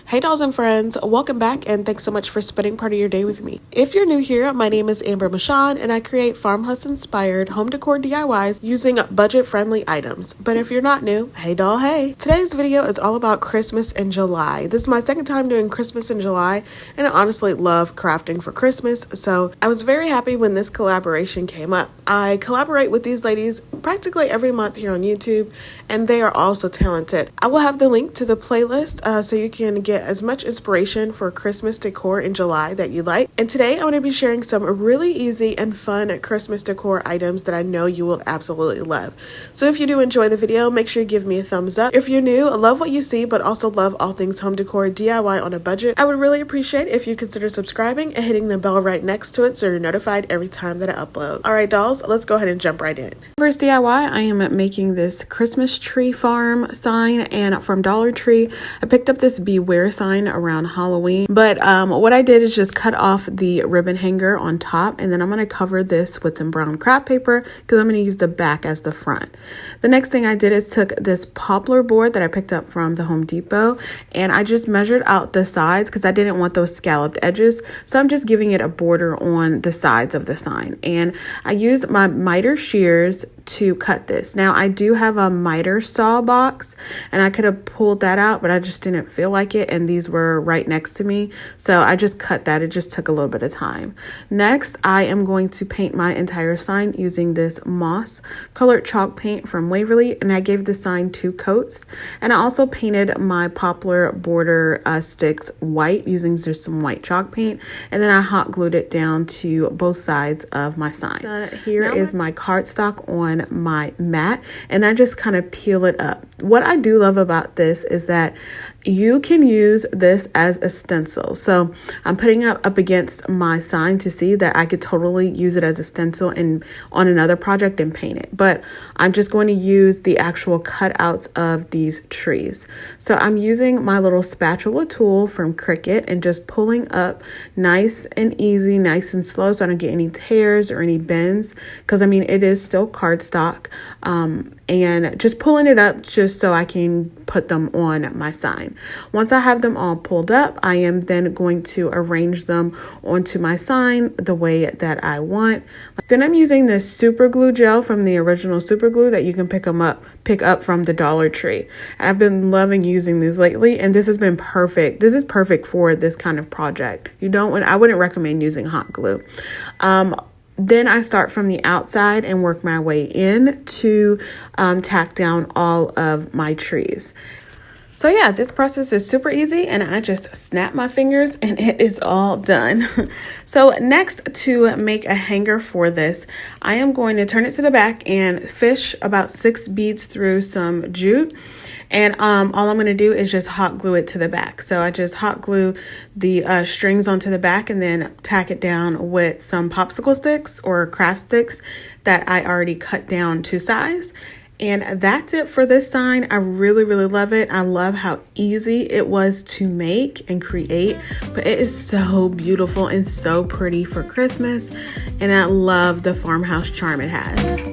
Hey dolls and friends, welcome back and thanks so much for spending part of your day with me. If you're new here, my name is Amber Michon and I create farmhouse inspired home decor DIYs using budget friendly items. But if you're not new, hey doll, hey. Today's video is all about Christmas in July. This is my second time doing Christmas in July and I honestly love crafting for Christmas, so I was very happy when this collaboration came up. I collaborate with these ladies practically every month here on YouTube and they are all so talented. I will have the link to the playlist so you can get as much inspiration for Christmas decor in July that you like. And today I'm going to be sharing some really easy and fun Christmas decor items that I know you will absolutely love. So if you do enjoy the video, make sure you give me a thumbs up. If you're new, love what you see, but also love all things home decor DIY on a budget, I would really appreciate if you consider subscribing and hitting the bell right next to it so you're notified every time that I upload. All right, dolls, let's go ahead and jump right in. First DIY, I am making this Christmas tree farm sign, and from Dollar Tree, I picked up this Beware sign around Halloween, but what I did is just cut off the ribbon hanger on top, and then I'm going to cover this with some brown craft paper because I'm going to use the back as the front. The next thing I did is took this poplar board that I picked up from the Home Depot, and I just measured out the sides because I didn't want those scalloped edges, so I'm just giving it a border on the sides of the sign. And I used my miter shears to cut this. Now I do have a miter saw box and I could have pulled that out, but I just didn't feel like it, and these were right next to me, so I just cut that. It just took a little bit of time. Next, I am going to paint my entire sign using this moss colored chalk paint from Waverly, and I gave the sign 2 coats, and I also painted my poplar border sticks white using just some white chalk paint, and then I hot glued it down to both sides of my sign. Here is my cardstock on my mat, and I just kind of peel it up. What I do love about this is that you can use this as a stencil. So I'm putting it up against my sign to see that I could totally use it as a stencil and on another project and paint it. But I'm just going to use the actual cutouts of these trees. So I'm using my little spatula tool from Cricut and just pulling up nice and easy, nice and slow, so I don't get any tears or any bends, because I mean it is still cardstock, and just pulling it up just so I can put them on my sign. Once I have them all pulled up, I am then going to arrange them onto my sign the way that I want. Then I'm using this super glue gel from the original super glue that you can pick up from the Dollar Tree. And I've been loving using these lately, and this has been perfect. This is perfect for this kind of project. I wouldn't recommend using hot glue. Then I start from the outside and work my way in to tack down all of my trees. So yeah, this process is super easy, and I just snap my fingers and it is all done. So next, to make a hanger for this, I am going to turn it to the back and fish about 6 beads through some jute. And all I'm going to do is just hot glue it to the back. So I just hot glue the strings onto the back and then tack it down with some popsicle sticks or craft sticks that I already cut down to size. And that's it for this sign. I really, really love it. I love how easy it was to make and create, but it is so beautiful and so pretty for Christmas. And I love the farmhouse charm it has.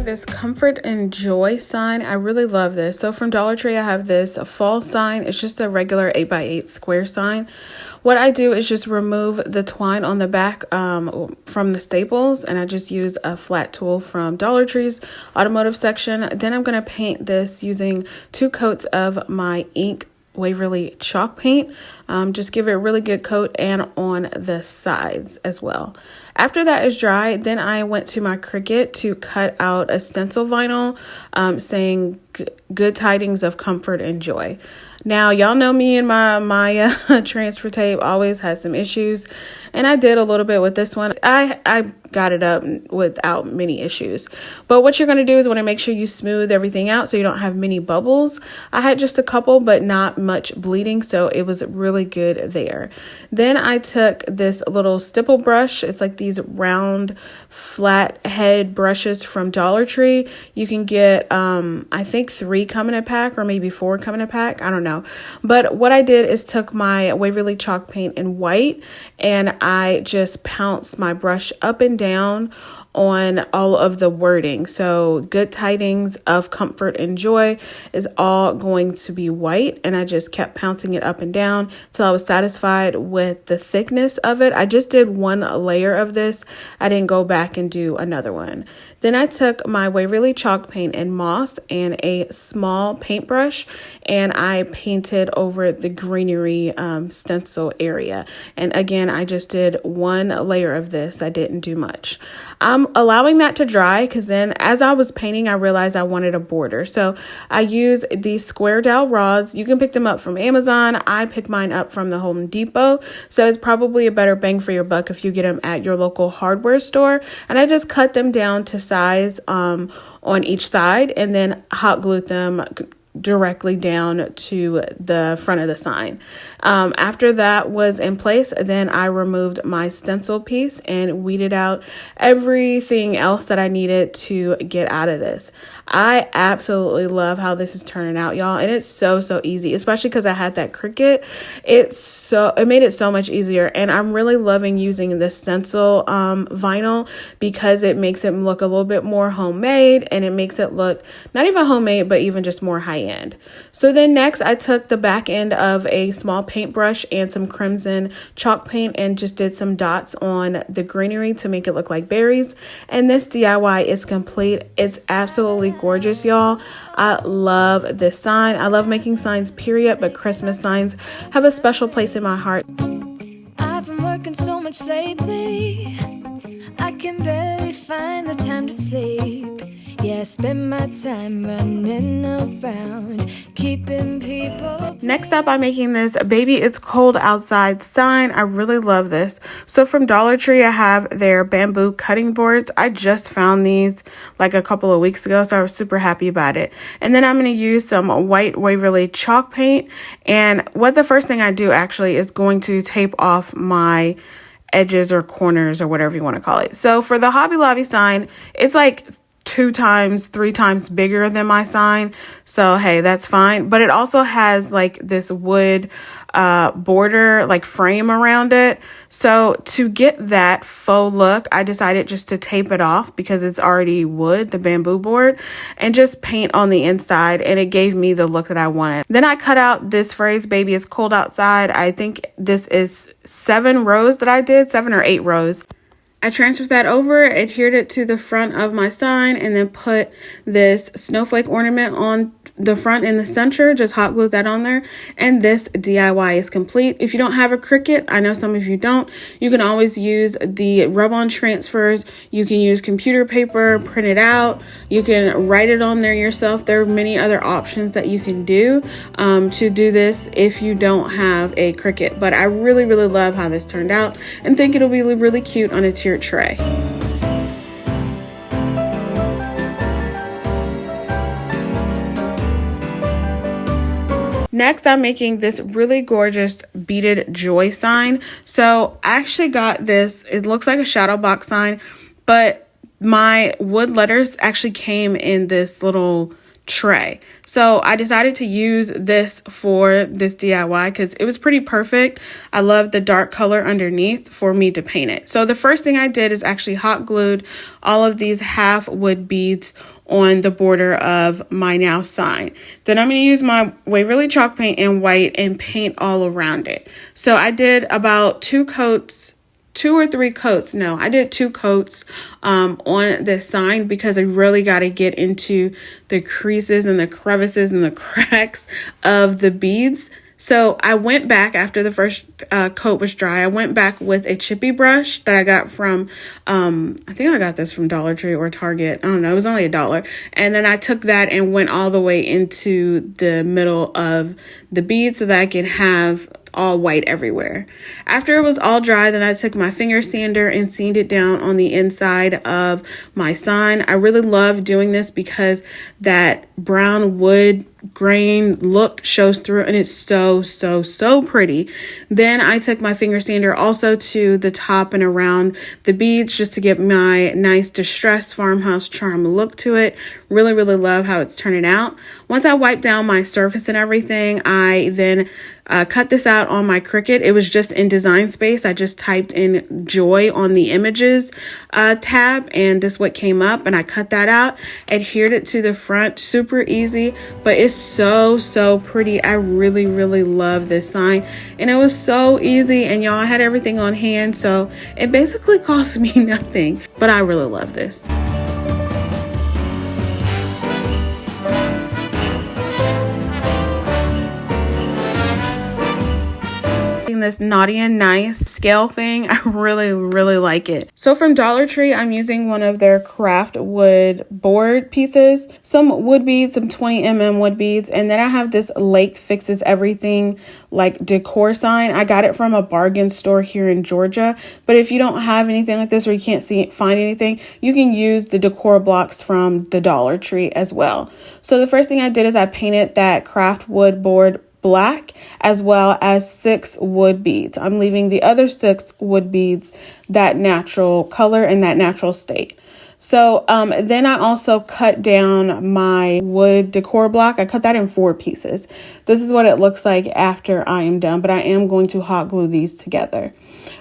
This Comfort and Joy sign. I really love this. So from Dollar Tree, I have this fall sign. It's just a regular 8x8 square sign. What I do is just remove the twine on the back from the staples, and I just use a flat tool from Dollar Tree's automotive section. Then I'm going to paint this using 2 coats of my ink Waverly chalk paint. Just give it a really good coat and on the sides as well. After that is dry, then I went to my Cricut to cut out a stencil vinyl saying good tidings of comfort and joy. Now, y'all know me and my transfer tape always has some issues, and I did a little bit with this one. I got it up without many issues. But what you're going to do is want to make sure you smooth everything out so you don't have many bubbles. I had just a couple, but not much bleeding, so it was really good there. Then I took this little stipple brush. It's like these round flat head brushes from Dollar Tree. You can get I think 3 come in a pack, or maybe 4 come in a pack. I don't know. out. But what I did is took my Waverly chalk paint in white and I just pounced my brush up and down on all of the wording. So good tidings of comfort and joy is all going to be white, and I just kept pouncing it up and down till I was satisfied with the thickness of it. I just did one layer of this. I didn't go back and do another one. Then I took my Waverly chalk paint in moss and a small paintbrush, and I painted over the greenery stencil area. And again, I just did one layer of this. I didn't do much. I'm allowing that to dry because then as I was painting, I realized I wanted a border. So I use these square dowel rods. You can pick them up from Amazon. I pick mine up from the Home Depot. So it's probably a better bang for your buck if you get them at your local hardware store. And I just cut them down to size on each side and then hot glued them directly down to the front of the sign. After that was in place, then I removed my stencil piece and weeded out everything else that I needed to get out of this. I absolutely love how this is turning out, y'all, and it's so easy, especially because I had that Cricut. It made it so much easier, and I'm really loving using this stencil vinyl because it makes it look a little bit more homemade, and it makes it look not even homemade, but even just more high end. So then next, I took the back end of a small paintbrush and some crimson chalk paint and just did some dots on the greenery to make it look like berries. And this DIY is complete. It's absolutely gorgeous, y'all. I love this sign. I love making signs, period, but Christmas signs have a special place in my heart. I've been working so much lately, I can barely find the time to sleep. Yeah, I spend my time running around, keeping people. Next up, I'm making this Baby It's Cold Outside sign. I really love this. So from Dollar Tree, I have their bamboo cutting boards. I just found these like a couple of weeks ago, so I was super happy about it. And then I'm going to use some white Waverly chalk paint. And what the first thing I do actually is going to tape off my edges or corners or whatever you want to call it. So for the Hobby Lobby sign, it's like 2 times, 3 times bigger than my sign. So, hey, that's fine. But it also has like this wood border, like frame around it. So to get that faux look, I decided just to tape it off because it's already wood, the bamboo board, and just paint on the inside. And it gave me the look that I wanted. Then I cut out this phrase, baby, it's cold outside. I think this is 7 rows that I did, 7 or 8 rows. I transferred that over, adhered it to the front of my sign, and then put this snowflake ornament on the front and the center, just hot glued that on there. And this DIY is complete. If you don't have a Cricut, I know some of you don't, you can always use the rub-on transfers. You can use computer paper, print it out. You can write it on there yourself. There are many other options that you can do to do this if you don't have a Cricut. But I really love how this turned out and think it'll be really cute on a tiered tray. Next, I'm making this really gorgeous beaded joy sign. So I actually got this. It looks like a shadow box sign, but my wood letters actually came in this little tray. So I decided to use this for this DIY because it was pretty perfect. I love the dark color underneath for me to paint it. So the first thing I did is actually hot glued all of these half wood beads on the border of my now sign. Then I'm going to use my Waverly chalk paint in white and paint all around it. So I did about 2 or 3 coats. No, I did 2 coats on this sign because I really got to get into the creases and the crevices and the cracks of the beads. So I went back after the first coat was dry. I went back with a chippy brush that I got from, I think I got this from Dollar Tree or Target. I don't know. It was only $1. And then I took that and went all the way into the middle of the bead so that I could have all white everywhere. After it was all dry, then I took my finger sander and sanded it down on the inside of my sign. I really love doing this because that brown wood grain look shows through and it's so pretty. Then I took my finger sander also to the top and around the beads just to get my nice distressed farmhouse charm look to it. Really love how it's turning out. Once I wiped down my surface and everything, I then cut this out on my Cricut. It was just in Design Space. I just typed in Joy on the Images tab, and this what came up, and I cut that out, adhered it to the front. Super easy, but it's so pretty. I really love this sign, and it was so easy, and y'all, I had everything on hand, so it basically cost me nothing, but I really love this. This naughty and nice scale thing, I really like it. So from Dollar Tree, I'm using one of their craft wood board pieces, some wood beads, some 20mm wood beads, and then I have this Lake Fixes Everything like decor sign. I got it from a bargain store here in Georgia, but if you don't have anything like this or you can't find anything, you can use the decor blocks from the Dollar Tree as well. So the first thing I did is I painted that craft wood board black, as well as 6 wood beads. I'm leaving the other 6 wood beads that natural color and that natural state. So then I also cut down my wood decor block. I cut that in 4 pieces. This is what it looks like after I am done, but I am going to hot glue these together.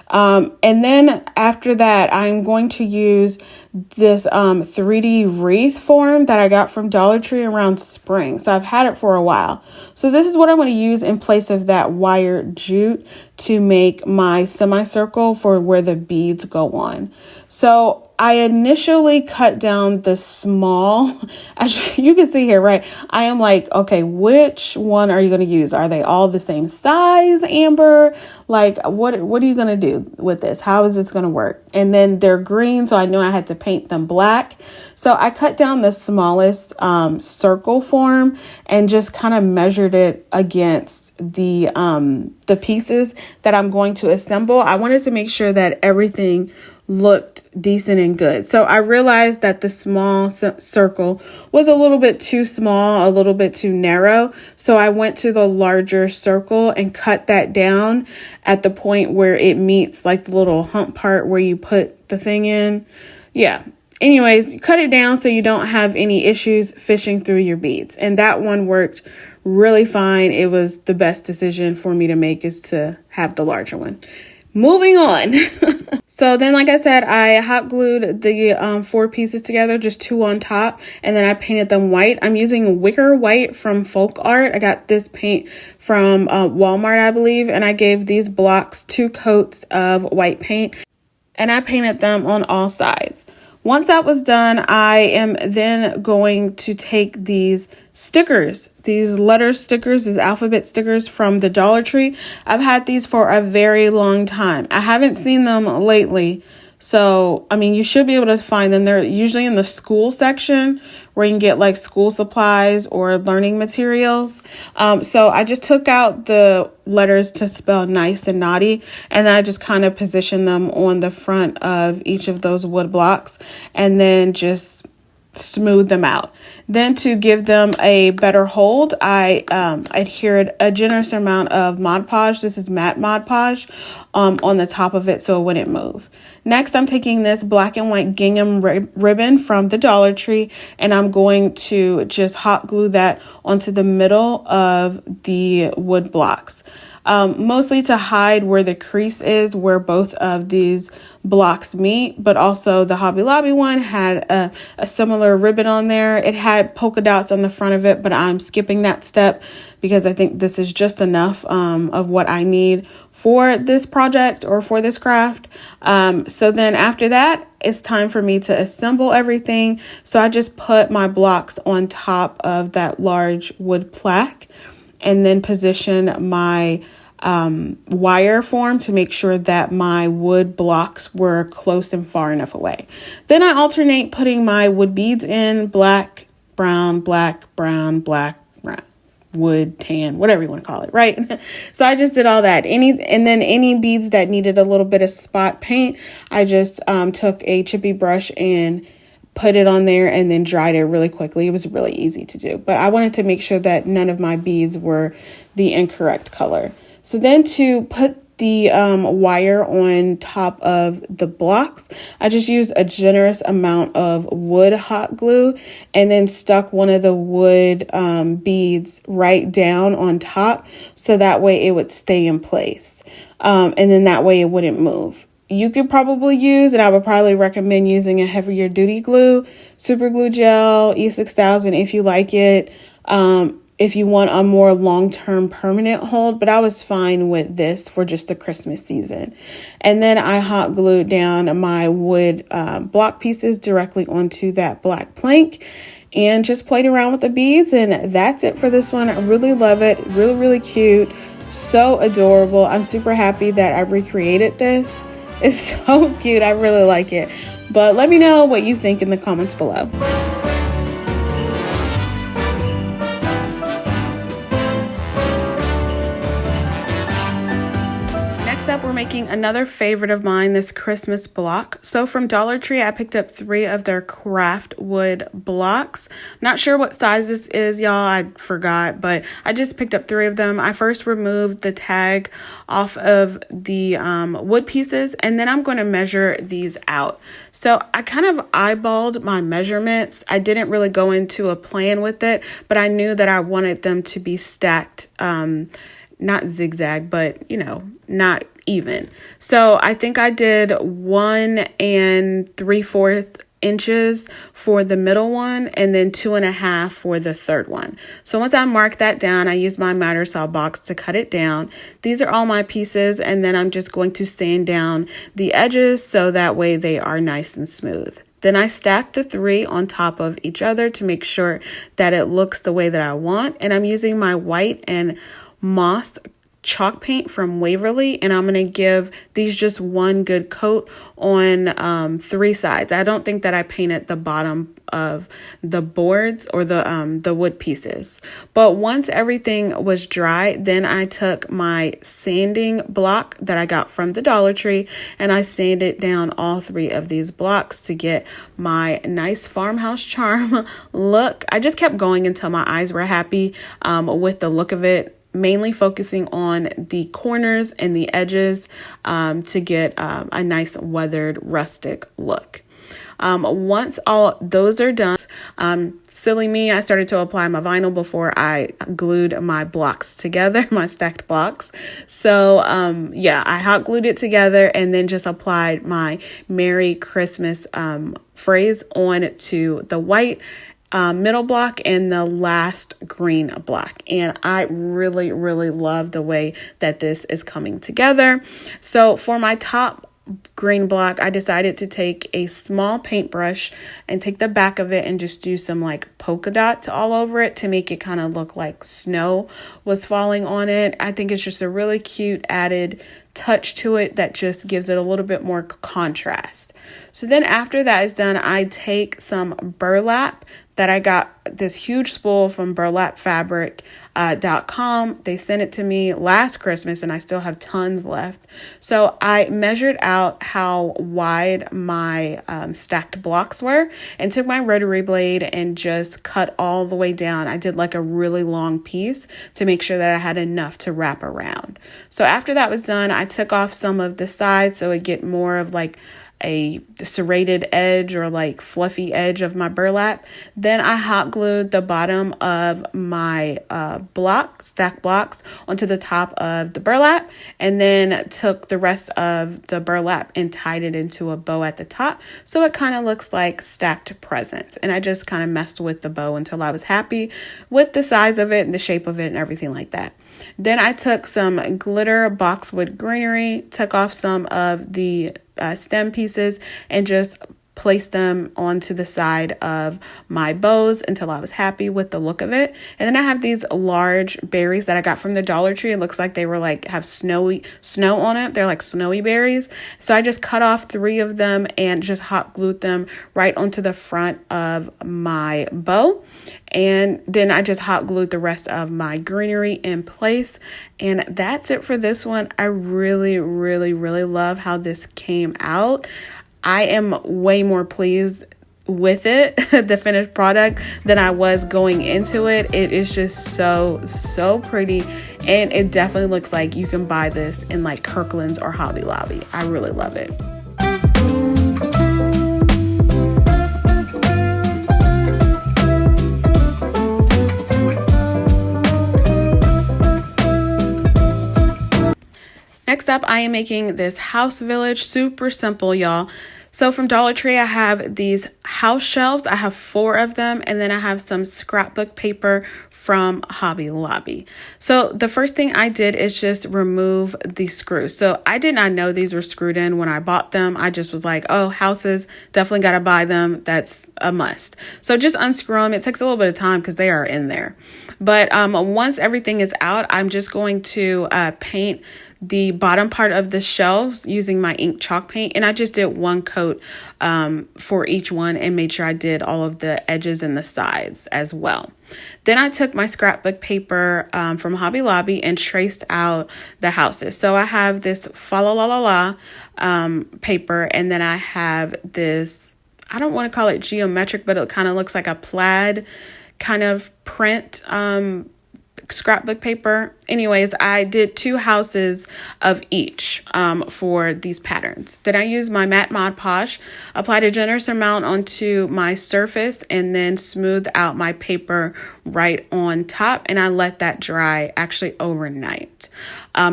And then after that, I'm going to use this 3D wreath form that I got from Dollar Tree around spring. So I've had it for a while. So this is what I'm going to use in place of that wire jute to make my semicircle for where the beads go on. So I initially cut down the small, as you can see here, right? I am like, okay, which one are you going to use? Are they all the same size, Amber? Like, what are you going to do with this? How is this going to work? And then they're green, so I knew I had to paint them black. So I cut down the smallest circle form and just kind of measured it against the pieces that I'm going to assemble. I wanted to make sure that everything looked decent and good. So I realized that the small circle was a little bit too small, a little bit too narrow. So I went to the larger circle and cut that down at the point where it meets like the little hump part where you put the thing in. Yeah. Anyways, you cut it down so you don't have any issues fishing through your beads. And that one worked really fine. It was the best decision for me to make, is to have the larger one. Moving on. So then, like I said, I hot glued the 4 pieces together, just 2 on top, and then I painted them white. I'm using wicker white from Folk Art. I got this paint from Walmart, I believe, and I gave these blocks 2 coats of white paint, and I painted them on all sides. Once that was done, I am then going to take these stickers, these letter stickers, these alphabet stickers from the Dollar Tree. I've had these for a very long time. I haven't seen them lately. So, I mean, you should be able to find them. They're usually in the school section where you can get like school supplies or learning materials. So I just took out the letters to spell nice and naughty, and then I just kind of positioned them on the front of each of those wood blocks and then just smooth them out. Then to give them a better hold, I adhered a generous amount of Mod Podge. This is matte Mod Podge on the top of it so it wouldn't move. Next, I'm taking this black and white gingham ribbon from the Dollar Tree, and I'm going to just hot glue that onto the middle of the wood blocks. Mostly to hide where the crease is, where both of these blocks meet, but also the Hobby Lobby one had a similar ribbon on there. It had polka dots on the front of it, but I'm skipping that step because I think this is just enough of what I need for this project or for this craft. So then after that, it's time for me to assemble everything. So I just put my blocks on top of that large wood plaque and then position my wire form to make sure that my wood blocks were close and far enough away. Then I alternate putting my wood beads in: black, brown, black, brown, black, brown, wood, tan, whatever you want to call it, right? So I just did all that. And then any beads that needed a little bit of spot paint, I just took a chippy brush and put it on there and then dried it really quickly. It was really easy to do, but I wanted to make sure that none of my beads were the incorrect color. So then to put the wire on top of the blocks, I just used a generous amount of wood hot glue and then stuck one of the wood beads right down on top so that way it would stay in place. And then that way it wouldn't move. You could probably use, and I would probably recommend using a heavier duty glue, super glue gel, E6000 if you like it. If you want a more long-term permanent hold, but I was fine with this for just the Christmas season. And then I hot glued down my wood block pieces directly onto that black plank and just played around with the beads. And that's it for this one. I really love it. Really, really cute. So adorable. I'm super happy that I recreated this. It's so cute. I really like it. But let me know what you think in the comments below. Up, we're making another favorite of mine, this Christmas block. So from Dollar Tree, I picked up 3 of their craft wood blocks. Not sure what size this is, y'all. I forgot, but I just picked up 3 of them. I first removed the tag off of the wood pieces, and then I'm going to measure these out. So I kind of eyeballed my measurements. I didn't really go into a plan with it, but I knew that I wanted them to be stacked, not zigzag, but not even. So I think I did 1 3/4 inches for the middle one and then 2.5 for the third one. So once I marked that down, I used my miter saw box to cut it down. These are all my pieces, and then I'm just going to sand down the edges so that way they are nice and smooth. Then I stacked the 3 on top of each other to make sure that it looks the way that I want. And I'm using my white and moss chalk paint from Waverly, and I'm going to give these just one good coat on 3 sides. I don't think that I painted the bottom of the boards or the wood pieces. But once everything was dry, then I took my sanding block that I got from the Dollar Tree and I sanded down all 3 of these blocks to get my nice farmhouse charm look. I just kept going until my eyes were happy with the look of it. Mainly focusing on the corners and the edges to get a nice weathered rustic look. Once all those are done, silly me, I started to apply my vinyl before I glued my blocks together, my stacked blocks. So yeah, I hot glued it together and then just applied my Merry Christmas phrase on to the white middle block and the last green block. And I really, really love the way that this is coming together. So for my top green block, I decided to take a small paintbrush and take the back of it and just do some like polka dots all over it to make it kind of look like snow was falling on it. I think it's just a really cute added touch to it that just gives it a little bit more contrast. So then after that is done, I take some burlap that I got this huge spool from burlapfabric.com. They sent it to me last Christmas and I still have tons left. So I measured out how wide my stacked blocks were and took my rotary blade and just cut all the way down. I did like a really long piece to make sure that I had enough to wrap around. So after that was done, I took off some of the sides so it get more of like a serrated edge or like fluffy edge of my burlap. Then I hot glued the bottom of my stack blocks onto the top of the burlap, and then took the rest of the burlap and tied it into a bow at the top so it kind of looks like stacked presents. And I just kind of messed with the bow until I was happy with the size of it and the shape of it and everything like that. Then I took some glitter boxwood greenery, took off some of the stem pieces and just placed them onto the side of my bows until I was happy with the look of it. And then I have these large berries that I got from the Dollar Tree. It looks like they were like have snow on it. They're like snowy berries. So I just cut off 3 of them and just hot glued them right onto the front of my bow. And then I just hot glued the rest of my greenery in place. And that's it for this one. I really, really, really love how this came out. I am way more pleased with it, the finished product, than I was going into it. It is just so pretty, and it definitely looks like you can buy this in like Kirkland's or Hobby Lobby. I really love it. Next up, I am making this house village. Super simple, y'all. So from Dollar Tree, I have these house shelves. I have 4 of them, and then I have some scrapbook paper from Hobby Lobby. So the first thing I did is just remove the screws. So I did not know these were screwed in when I bought them. I just was like, oh, houses, definitely got to buy them. That's a must. So just unscrew them. It takes a little bit of time because they are in there. But once everything is out, I'm just going to paint the bottom part of the shelves using my ink chalk paint, and I just did 1 coat for each one and made sure I did all of the edges and the sides as well. Then I took my scrapbook paper from Hobby Lobby and traced out the houses. So I have this fa la la la la paper, and then I have this, I don't want to call it geometric, but it kind of looks like a plaid kind of print scrapbook paper. Anyways, I did 2 houses of each for these patterns. Then I used my matte Mod Podge, applied a generous amount onto my surface, and then smoothed out my paper right on top, and I let that dry actually overnight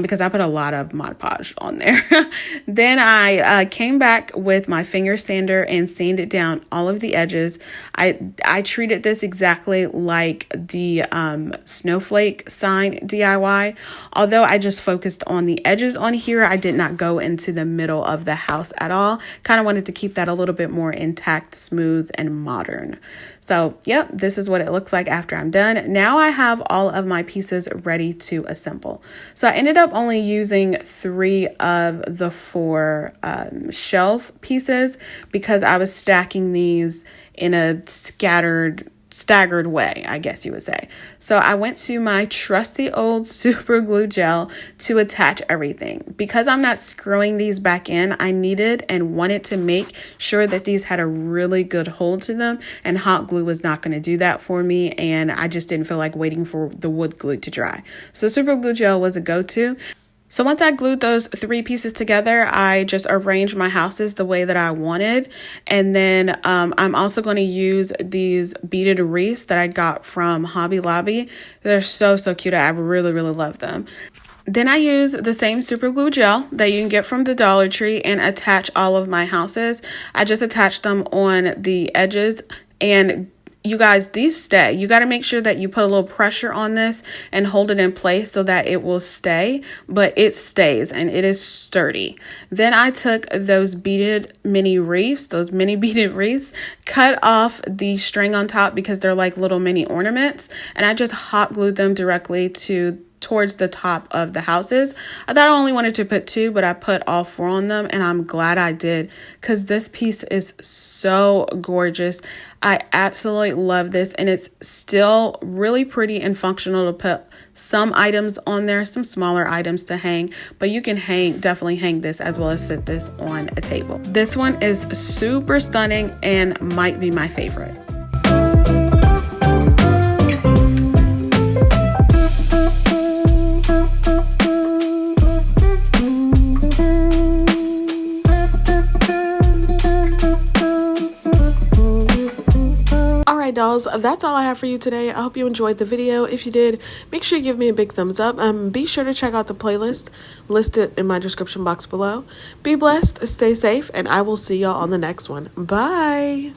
because I put a lot of Mod Podge on there. Then I came back with my finger sander and sanded down all of the edges. I treated this exactly like the snowflake sign DIY. Although I just focused on the edges on here, I did not go into the middle of the house at all. Kind of wanted to keep that a little bit more intact, smooth, and modern. So, yep, this is what it looks like after I'm done. Now I have all of my pieces ready to assemble. So I ended up only using 3 of the 4 shelf pieces because I was stacking these in a staggered way, I guess you would say. So I went to my trusty old super glue gel to attach everything. Because I'm not screwing these back in, I needed and wanted to make sure that these had a really good hold to them, and hot glue was not going to do that for me, and I just didn't feel like waiting for the wood glue to dry. So super glue gel was a go-to. So once I glued those 3 pieces together, I just arranged my houses the way that I wanted. And then I'm also going to use these beaded wreaths that I got from Hobby Lobby. They're so cute. I really love them. Then I use the same super glue gel that you can get from the Dollar Tree and attach all of my houses. I just attached them on the edges, and you guys, these stay. You got to make sure that you put a little pressure on this and hold it in place so that it will stay, but it stays and it is sturdy. Then I took those beaded mini wreaths, cut off the string on top because they're like little mini ornaments, and I just hot glued them directly towards the top of the houses. I thought I only wanted to put 2, but I put all 4 on them, and I'm glad I did because this piece is so gorgeous. I absolutely love this, and it's still really pretty and functional to put some items on there, some smaller items to hang, but you can definitely hang this as well as sit this on a table. This one is super stunning and might be my favorite. Alright dolls, that's all I have for you today. I hope you enjoyed the video. If you did, make sure you give me a big thumbs up. Be sure to check out the playlist listed in my description box below. Be blessed, stay safe, and I will see y'all on the next one. Bye!